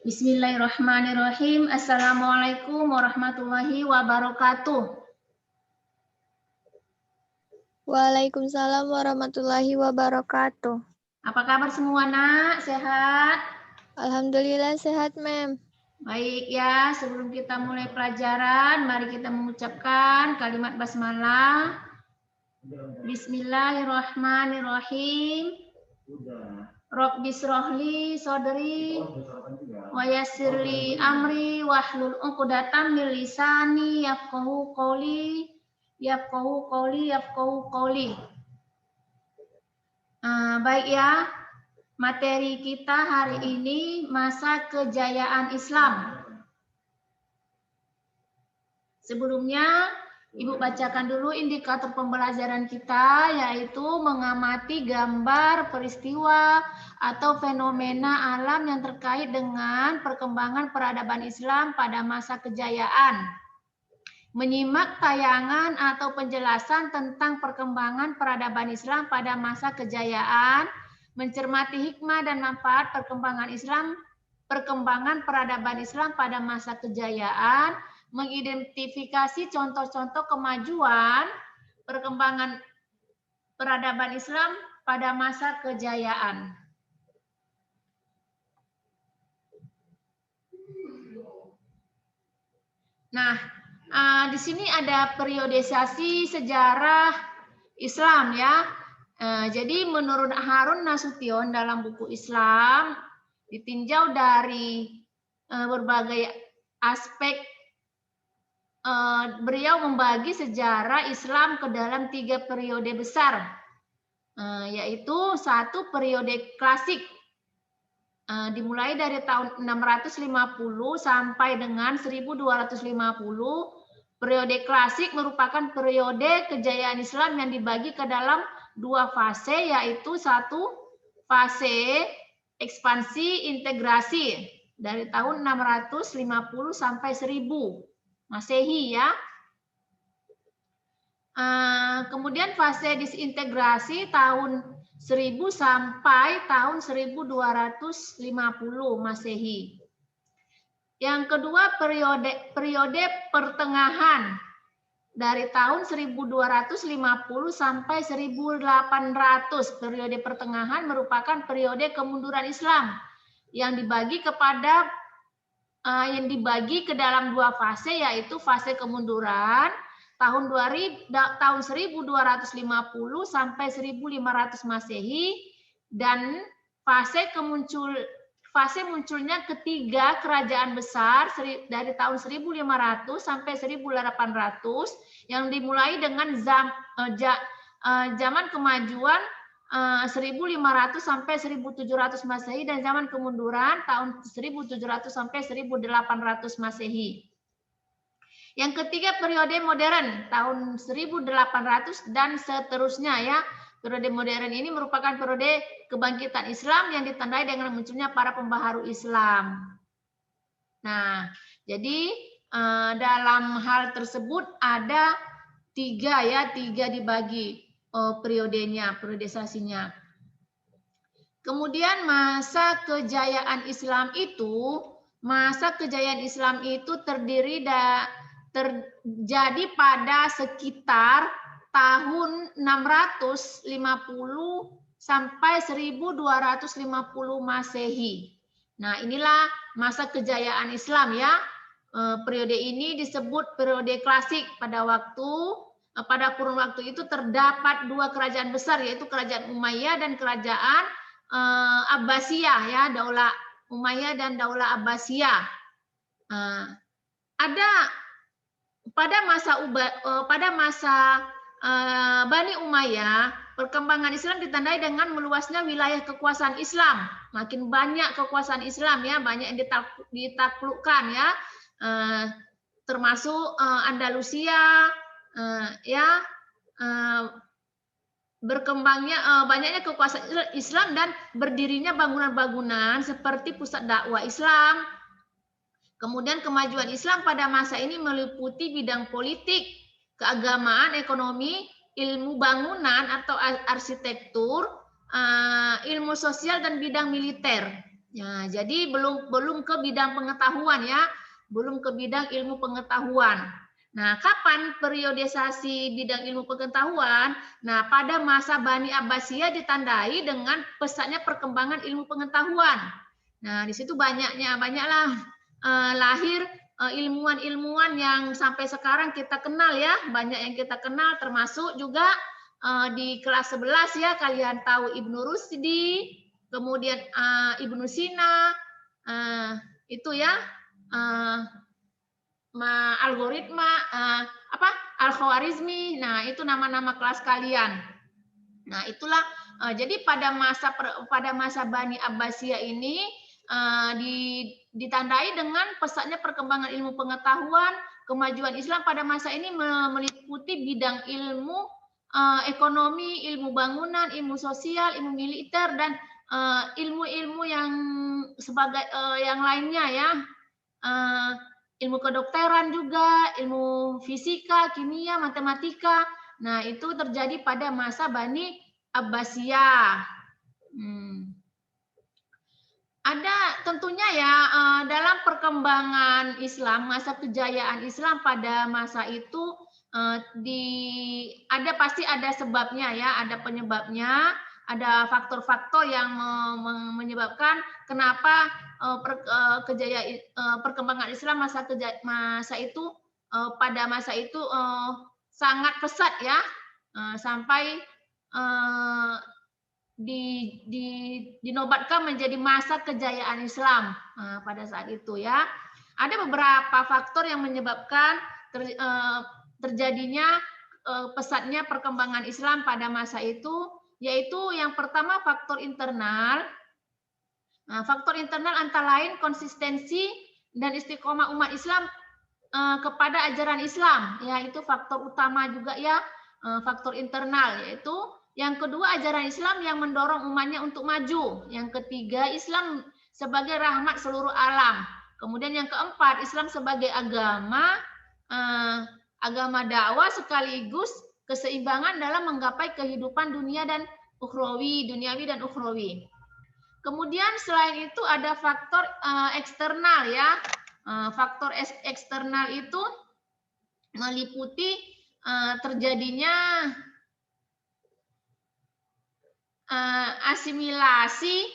Bismillahirrahmanirrahim. Assalamualaikum warahmatullahi wabarakatuh. Waalaikumsalam warahmatullahi wabarakatuh. Apa kabar semua, Nak? Sehat? Alhamdulillah sehat, Mem. Baik ya, sebelum kita mulai pelajaran, mari kita mengucapkan kalimat basmalah. Bismillahirrahmanirrahim. Rabbi srohli sodri wa yassirli amri wahlul 'uqdatam min lisani yafqahu qawli. Baik ya, materi kita hari ini masa kejayaan Islam. Sebelumnya, Ibu bacakan dulu indikator pembelajaran kita, yaitu mengamati gambar peristiwa atau fenomena alam yang terkait dengan perkembangan peradaban Islam pada masa kejayaan. Menyimak tayangan atau penjelasan tentang perkembangan peradaban Islam pada masa kejayaan, mencermati hikmah dan manfaat perkembangan peradaban Islam pada masa kejayaan, mengidentifikasi contoh-contoh kemajuan perkembangan peradaban Islam pada masa kejayaan. Nah, di sini ada periodisasi sejarah Islam ya. Jadi menurut Harun Nasution dalam buku Islam ditinjau dari berbagai aspek, beliau membagi sejarah Islam ke dalam 3 periode besar, yaitu satu periode klasik, dimulai dari tahun 650 sampai dengan 1250. Periode klasik merupakan periode kejayaan Islam yang dibagi ke dalam 2 fase, yaitu satu fase ekspansi integrasi dari tahun 650 sampai 1000 Masehi ya. Kemudian fase disintegrasi tahun 1000 sampai tahun 1250 Masehi. Yang kedua periode pertengahan dari tahun 1250 sampai 1800. Periode pertengahan merupakan periode kemunduran Islam yang dibagi ke dalam 2 fase, yaitu fase kemunduran tahun 1250 sampai 1500 Masehi dan fase munculnya ketiga kerajaan besar dari tahun 1500 sampai 1800 yang dimulai dengan zaman kemajuan 1500 sampai 1700 Masehi dan zaman kemunduran tahun 1700 sampai 1800 Masehi. Yang ketiga periode modern tahun 1800 dan seterusnya ya. Periode modern ini merupakan periode kebangkitan Islam yang ditandai dengan munculnya para pembaharu Islam. Nah, jadi dalam hal tersebut ada 3 dibagi periodisasinya. Kemudian masa kejayaan Islam itu terjadi pada sekitar tahun 650 sampai 1250 Masehi. Nah, inilah masa kejayaan Islam ya. Periode ini disebut periode klasik. Pada kurun waktu itu terdapat 2 kerajaan besar, yaitu kerajaan Umayyah dan kerajaan Abbasiyah ya, Daulah Umayyah dan Daulah Abbasiyah. Ada pada masa Bani Umayyah, perkembangan Islam ditandai dengan meluasnya wilayah kekuasaan Islam. Makin banyak kekuasaan Islam ya, banyak yang ditaklukkan ya, termasuk Andalusia ya, berkembangnya banyaknya kekuasaan Islam dan berdirinya bangunan-bangunan seperti pusat dakwah Islam. Kemudian kemajuan Islam pada masa ini meliputi bidang politik, keagamaan, ekonomi, ilmu bangunan atau arsitektur, ilmu sosial dan bidang militer. Ya, jadi belum ke bidang pengetahuan ya, belum ke bidang ilmu pengetahuan. Nah, kapan periodisasi bidang ilmu pengetahuan? Nah, pada masa Bani Abbasiyah ditandai dengan pesatnya perkembangan ilmu pengetahuan. Nah, di situ banyaklah lahir ilmuwan-ilmuwan yang sampai sekarang kita kenal ya, banyak yang kita kenal, termasuk juga di kelas 11 ya, kalian tahu Ibnu Rusdi, kemudian Ibnu Sina, itu ya, algoritma, Al-Khwarizmi. Nah, itu nama-nama kelas kalian. Nah, itulah jadi pada masa Bani Abbasiyah ini ditandai dengan pesatnya perkembangan ilmu pengetahuan. Kemajuan Islam pada masa ini meliputi bidang ilmu ekonomi, ilmu bangunan, ilmu sosial, ilmu militer, dan ilmu-ilmu yang sebagai yang lainnya ya, ilmu kedokteran juga, ilmu fisika, kimia, matematika. Nah, itu terjadi pada masa Bani Abbasiyah. Ada tentunya ya dalam perkembangan Islam, masa kejayaan Islam pada masa itu pasti ada sebabnya ya, ada penyebabnya, ada faktor-faktor yang menyebabkan kenapa perkembangan Islam pada masa itu sangat pesat ya, sampai dinobatkan menjadi masa kejayaan Islam pada saat itu ya. Ada beberapa faktor yang menyebabkan terjadinya pesatnya perkembangan Islam pada masa itu, yaitu yang pertama faktor internal. Faktor internal antara lain konsistensi dan istiqomah umat Islam kepada ajaran Islam, ya itu faktor utama juga ya, faktor internal, yaitu yang kedua ajaran Islam yang mendorong umatnya untuk maju, yang ketiga Islam sebagai rahmat seluruh alam, kemudian yang keempat Islam sebagai agama dakwah sekaligus keseimbangan dalam menggapai kehidupan duniawi dan ukhrawi. Kemudian selain itu ada faktor eksternal ya. Faktor eksternal itu meliputi terjadinya asimilasi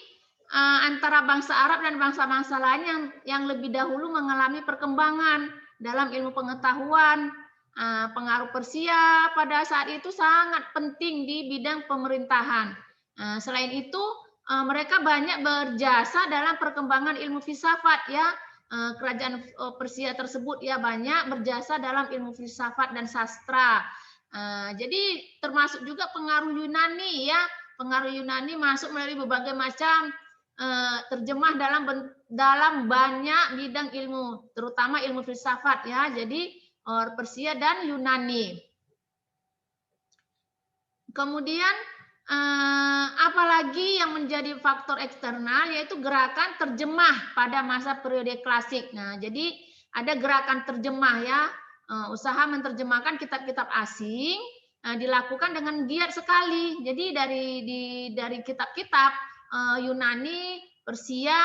antara bangsa Arab dan bangsa-bangsa lain yang lebih dahulu mengalami perkembangan dalam ilmu pengetahuan. Pengaruh Persia pada saat itu sangat penting di bidang pemerintahan. Selain itu, mereka banyak berjasa dalam perkembangan ilmu filsafat ya. Kerajaan Persia tersebut ya banyak berjasa dalam ilmu filsafat dan sastra. Jadi termasuk juga pengaruh Yunani ya. Pengaruh Yunani masuk melalui berbagai macam terjemah dalam banyak bidang ilmu, terutama ilmu filsafat ya. Jadi Persia dan Yunani. Kemudian apalagi yang menjadi faktor eksternal yaitu gerakan terjemah pada masa periode klasik. Nah, jadi ada gerakan terjemah ya, usaha menerjemahkan kitab-kitab asing dilakukan dengan giat sekali. Jadi dari kitab-kitab Yunani, Persia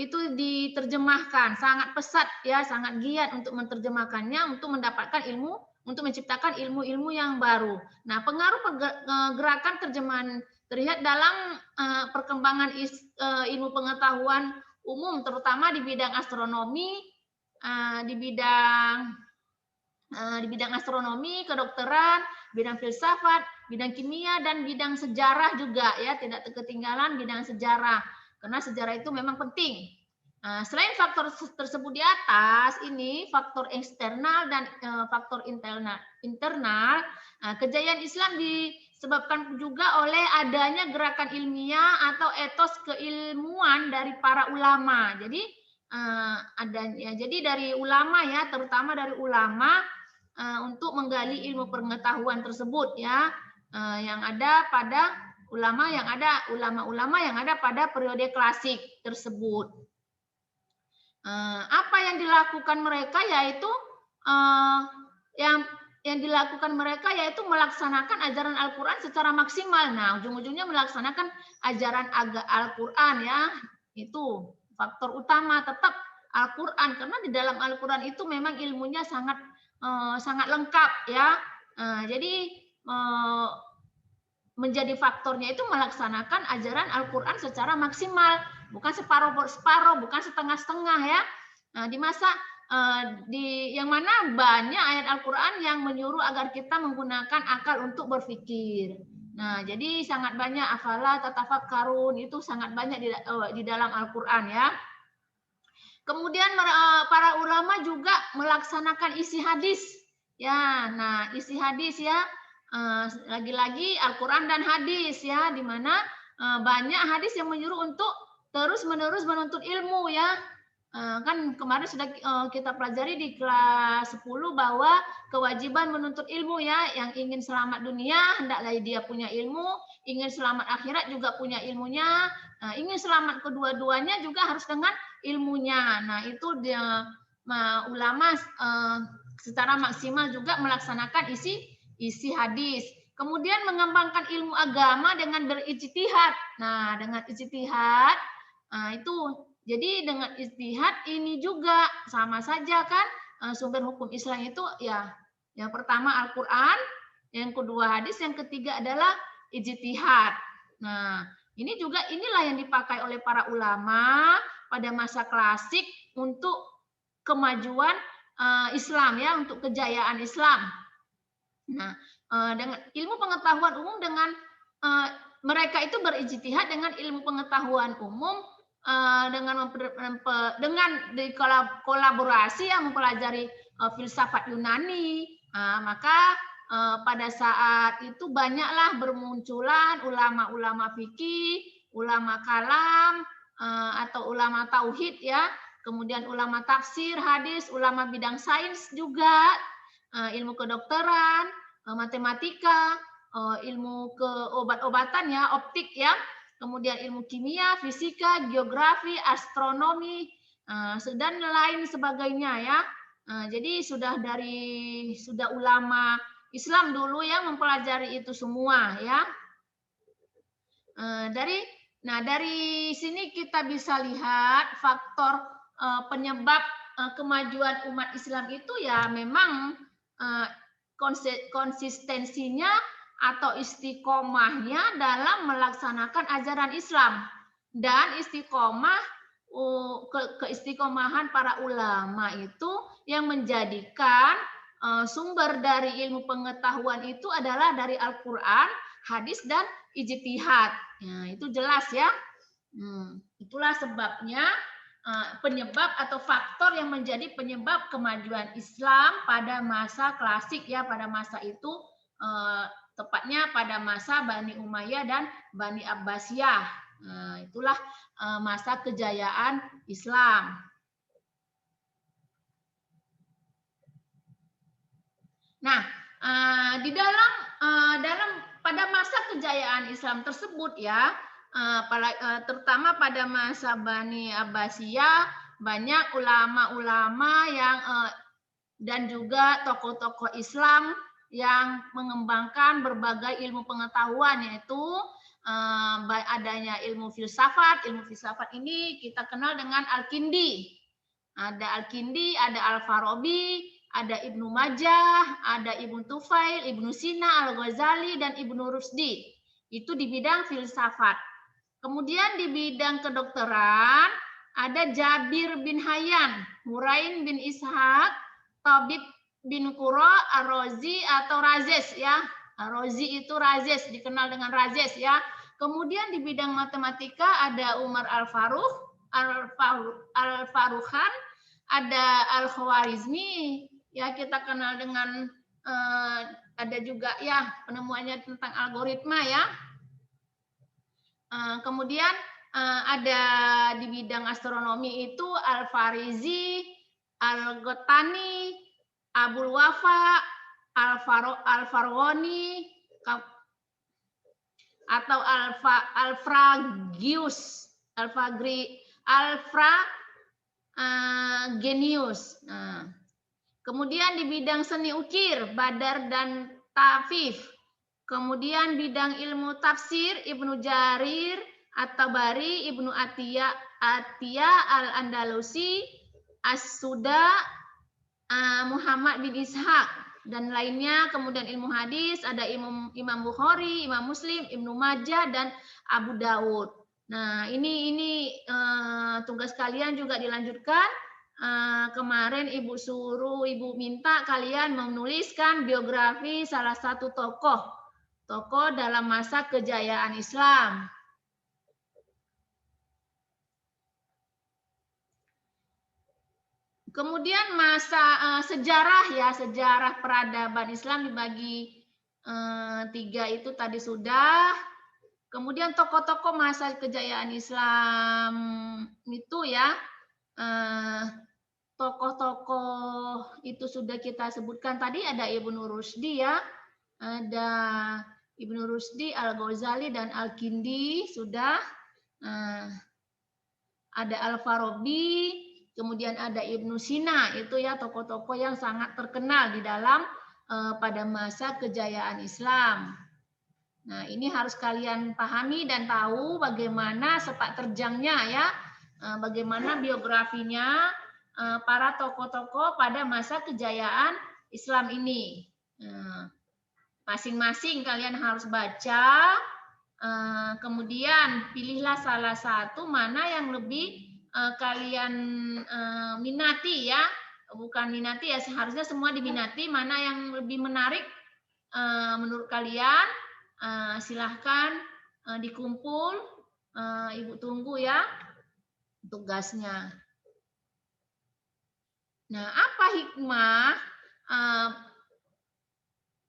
itu diterjemahkan sangat pesat ya, sangat giat untuk menerjemahkannya untuk mendapatkan ilmu, untuk menciptakan ilmu-ilmu yang baru. Nah, pengaruh gerakan terjemahan terlihat dalam perkembangan ilmu pengetahuan umum, terutama di bidang astronomi, di bidang astronomi, kedokteran, bidang filsafat, bidang kimia, dan bidang sejarah juga ya, tidak ketinggalan bidang sejarah, karena sejarah itu memang penting. Selain faktor tersebut di atas, ini faktor eksternal dan faktor internal, kejayaan Islam disebabkan juga oleh adanya gerakan ilmiah atau etos keilmuan dari para ulama. Jadi dari ulama ya, terutama dari ulama untuk menggali ilmu pengetahuan tersebut ya, yang ada pada ulama yang ada pada periode klasik tersebut. Apa yang dilakukan mereka yaitu yang dilakukan mereka yaitu melaksanakan ajaran Al-Qur'an secara maksimal. Nah, ujung-ujungnya melaksanakan ajaran Al-Qur'an ya, itu. faktor utama tetap Al-Quran, karena di dalam Al-Quran itu memang ilmunya sangat sangat lengkap ya. Jadi menjadi faktornya itu melaksanakan ajaran Al-Quran secara maksimal, bukan separuh-separuh, bukan setengah-setengah ya. Nah, di masa yang mana banyak ayat Al-Quran yang menyuruh agar kita menggunakan akal untuk berpikir. Nah, jadi sangat banyak afala tatafakkarun, itu sangat banyak di dalam Al-Quran ya. Kemudian para ulama juga melaksanakan isi hadis. Ya, nah isi hadis ya, lagi-lagi Al-Quran dan hadis ya, di mana banyak hadis yang menyuruh untuk terus-menerus menuntut ilmu ya. Kan kemarin sudah kita pelajari di kelas 10 bahwa kewajiban menuntut ilmu ya, yang ingin selamat dunia hendaklah dia punya ilmu, ingin selamat akhirat juga punya ilmunya, ingin selamat kedua-duanya juga harus dengan ilmunya. Nah, itu dia ulama secara maksimal juga melaksanakan isi hadis. Kemudian mengembangkan ilmu agama dengan berijtihad. Nah, dengan ijtihad itu jadi dengan ijtihad ini juga sama saja kan, sumber hukum Islam itu ya yang pertama Al-Qur'an, yang kedua hadis, yang ketiga adalah ijtihad. Nah, ini juga inilah yang dipakai oleh para ulama pada masa klasik untuk kemajuan Islam ya, untuk kejayaan Islam. Nah, dengan ilmu pengetahuan umum, dengan mereka itu berijtihad dengan ilmu pengetahuan umum, dengan kolaborasi yang mempelajari filsafat Yunani, maka pada saat itu banyaklah bermunculan ulama-ulama fikih, ulama kalam, atau ulama tauhid ya, kemudian ulama tafsir, hadis, ulama bidang sains juga, ilmu kedokteran, matematika, ilmu keobat-obatan ya, optik ya, kemudian ilmu kimia, fisika, geografi, astronomi, dan lain sebagainya ya. Jadi sudah ulama Islam dulu yang mempelajari itu semua ya. Dari sini kita bisa lihat faktor penyebab kemajuan umat Islam itu ya memang konsistensinya atau istiqomahnya dalam melaksanakan ajaran Islam, dan keistiqomahan para ulama itu yang menjadikan sumber dari ilmu pengetahuan itu adalah dari Al-Quran, hadis, dan ijtihad. Nah, itu jelas ya. Itulah sebabnya penyebab atau faktor yang menjadi penyebab kemajuan Islam pada masa klasik ya, pada masa itu tepatnya pada masa Bani Umayyah dan Bani Abbasiyah. Itulah masa kejayaan Islam. Nah, di dalam pada masa kejayaan Islam tersebut ya, terutama pada masa Bani Abbasiyah, banyak ulama-ulama yang dan juga tokoh-tokoh Islam yang mengembangkan berbagai ilmu pengetahuan, yaitu adanya ilmu filsafat. Ilmu filsafat ini kita kenal dengan Al-Kindi. Ada Al-Kindi, ada Al-Farabi, ada Ibnu Majah, ada Ibnu Tufail, Ibnu Sina, Al-Ghazali, dan Ibnu Rusdi. Itu di bidang filsafat. Kemudian di bidang kedokteran ada Jabir bin Hayyan, Murain bin Ishaq, Tabib bin Qura, Ar-Razi atau Razes ya. Ar-Razi itu Razes, dikenal dengan Razes ya. Kemudian di bidang matematika ada Umar Al-Faruqan, ada Al-Khwarizmi ya, kita kenal dengan ada juga ya penemuannya tentang algoritma ya. Kemudian ada di bidang astronomi itu Al-Farizi, Al-Gotani, Abul Wafa, Al-Farghani, atau Alfragenius. Kemudian di bidang seni ukir, Badar dan Tafif. Kemudian bidang ilmu tafsir, Ibnu Jarir, At-Tabari, Ibnu Atiyah, Atia Al-Andalusi, As-Suda, Muhammad bin Ishaq, dan lainnya. Kemudian ilmu hadis ada Imam Bukhari, Imam Muslim, Ibnu Majah, dan Abu Dawud. Nah, ini tugas kalian juga dilanjutkan. Kemarin Ibu minta kalian menuliskan biografi salah satu tokoh dalam masa kejayaan Islam. Kemudian masa sejarah peradaban Islam dibagi 3 itu tadi sudah. Kemudian tokoh-tokoh masa kejayaan Islam itu ya, tokoh-tokoh itu sudah kita sebutkan tadi. Ada Ibnu Rushdi ya, ada Ibnu Rushdi, Al-Ghazali, dan Al-Kindi sudah. Ada Al-Farabi, kemudian ada Ibnu Sina, itu ya tokoh-tokoh yang sangat terkenal di dalam pada masa kejayaan Islam. Nah, ini harus kalian pahami dan tahu bagaimana sepak terjangnya ya, bagaimana biografinya para tokoh-tokoh pada masa kejayaan Islam ini. Masing-masing kalian harus baca, kemudian pilihlah salah satu mana yang lebih kalian minati ya, bukan minati ya, seharusnya semua diminati. Mana yang lebih menarik menurut kalian, silahkan dikumpul, Ibu tunggu ya tugasnya. Nah, apa hikmah,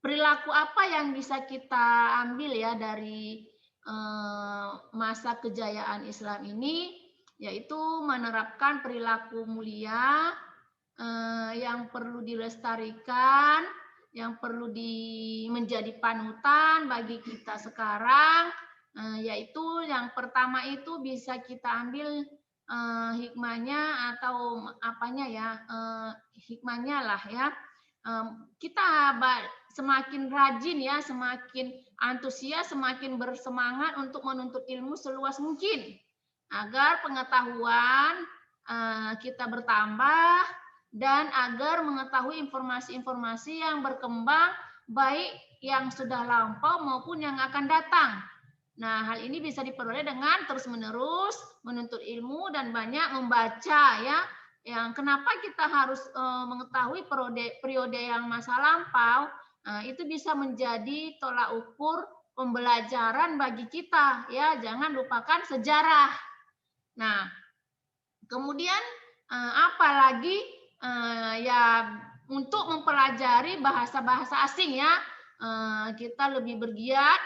perilaku apa yang bisa kita ambil ya dari masa kejayaan Islam ini, yaitu menerapkan perilaku mulia yang perlu dilestarikan, yang perlu menjadi panutan bagi kita sekarang, yaitu yang pertama itu bisa kita ambil hikmahnya atau apanya ya, hikmahnya lah ya, kita semakin rajin ya, semakin antusias, semakin bersemangat untuk menuntut ilmu seluas mungkin agar pengetahuan kita bertambah dan agar mengetahui informasi-informasi yang berkembang, baik yang sudah lampau maupun yang akan datang. Nah, hal ini bisa diperoleh dengan terus-menerus menuntut ilmu dan banyak membaca ya. Yang kenapa kita harus mengetahui periode yang masa lampau, itu bisa menjadi tolak ukur pembelajaran bagi kita ya. Jangan lupakan sejarah. Nah, kemudian apalagi ya untuk mempelajari bahasa-bahasa asing ya, kita lebih bergiat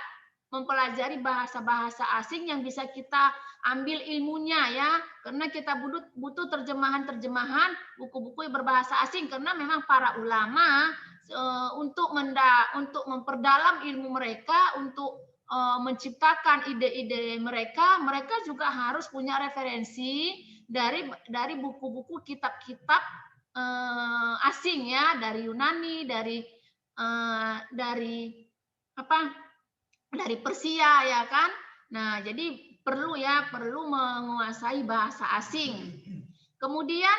mempelajari bahasa-bahasa asing yang bisa kita ambil ilmunya ya, karena kita butuh terjemahan-terjemahan buku-buku berbahasa asing, karena memang para ulama untuk memperdalam ilmu mereka, untuk menciptakan ide-ide mereka juga harus punya referensi dari buku-buku, kitab-kitab asing ya, dari Yunani, dari Persia ya kan. Nah, jadi perlu menguasai bahasa asing. Kemudian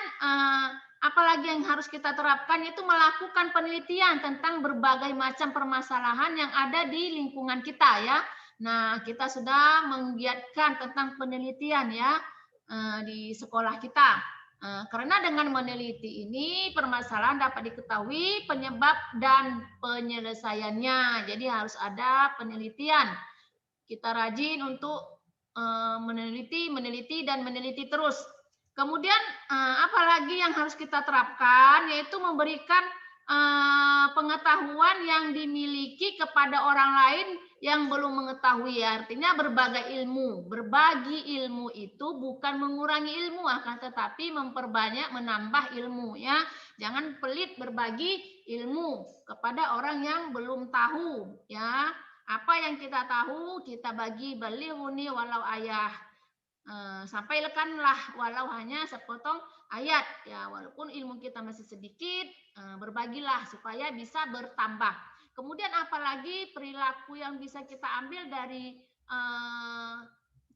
apalagi yang harus kita terapkan itu melakukan penelitian tentang berbagai macam permasalahan yang ada di lingkungan kita ya. Nah, kita sudah menggiatkan tentang penelitian ya di sekolah kita. Karena dengan meneliti ini permasalahan dapat diketahui penyebab dan penyelesaiannya. Jadi harus ada penelitian. Kita rajin untuk meneliti dan meneliti terus. Kemudian apalagi yang harus kita terapkan, yaitu memberikan pengetahuan yang dimiliki kepada orang lain yang belum mengetahui. Artinya berbagi ilmu itu bukan mengurangi ilmu, akan tetapi memperbanyak, menambah ilmu ya. Jangan pelit berbagi ilmu kepada orang yang belum tahu ya. Apa yang kita tahu kita bagi, balighuni walau ayah, sampaikanlah walau hanya sepotong ayat ya, walaupun ilmu kita masih sedikit, berbagilah supaya bisa bertambah. Kemudian apalagi perilaku yang bisa kita ambil dari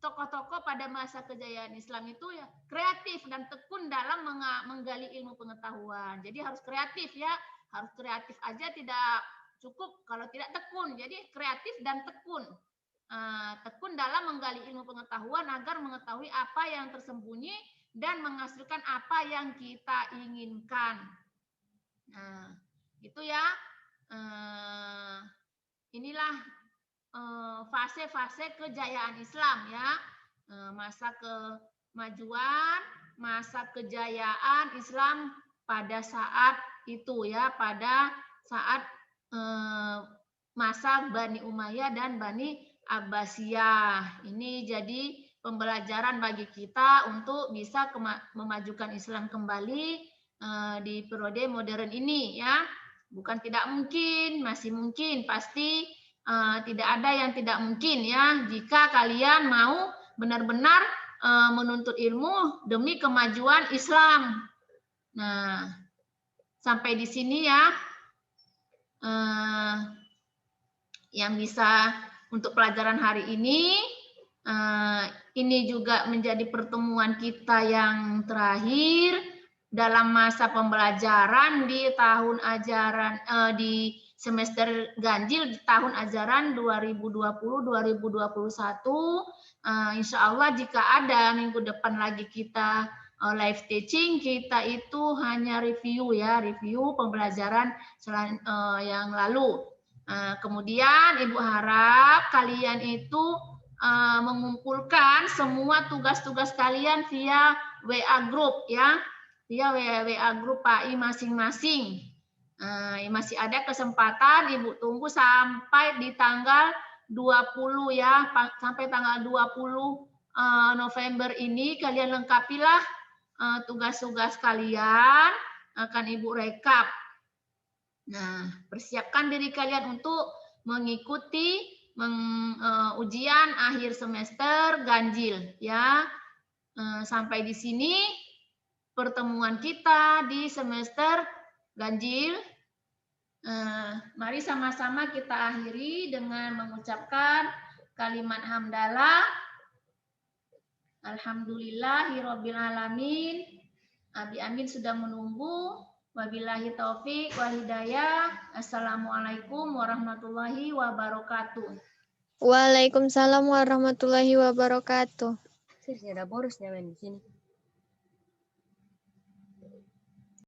tokoh-tokoh pada masa kejayaan Islam itu ya kreatif dan tekun dalam menggali ilmu pengetahuan. Jadi harus kreatif ya, harus kreatif aja tidak cukup kalau tidak tekun. Jadi kreatif dan tekun. Tekun dalam menggali ilmu pengetahuan agar mengetahui apa yang tersembunyi dan menghasilkan apa yang kita inginkan. Nah, itu ya. Inilah fase-fase kejayaan Islam ya. Masa kemajuan, masa kejayaan Islam pada saat itu ya, pada saat masa Bani Umayyah dan Bani Abbasiyah. Ini jadi pembelajaran bagi kita untuk bisa memajukan Islam kembali di periode modern ini ya. Bukan tidak mungkin, masih mungkin, pasti tidak ada yang tidak mungkin ya. Jika kalian mau benar-benar menuntut ilmu demi kemajuan Islam. Nah, sampai di sini ya. Yang bisa untuk pelajaran hari ini. Ini juga menjadi pertemuan kita yang terakhir dalam masa pembelajaran di tahun ajaran di semester ganjil di tahun ajaran 2020-2021. Insya Allah jika ada minggu depan lagi kita live teaching, kita itu hanya review ya, review pembelajaran yang lalu. Kemudian Ibu harap kalian itu mengumpulkan semua tugas-tugas kalian via WA group ya, via WA group PAI masing-masing. Masih ada kesempatan Ibu tunggu sampai di tanggal 20 ya, sampai tanggal 20 November ini kalian lengkapilah tugas-tugas kalian, akan Ibu rekap. Nah, persiapkan diri kalian untuk mengikuti ujian akhir semester ganjil ya. Sampai di sini pertemuan kita di semester ganjil. Mari sama-sama kita akhiri dengan mengucapkan kalimat hamdalah. Alhamdulillahirabbil alamin. Abi Amin sudah menunggu. Wabillahi taufik wal hidayah. Assalamualaikum warahmatullahi wabarakatuh. Waalaikumsalam warahmatullahi wabarakatuh. Sini ada borosnya di sini.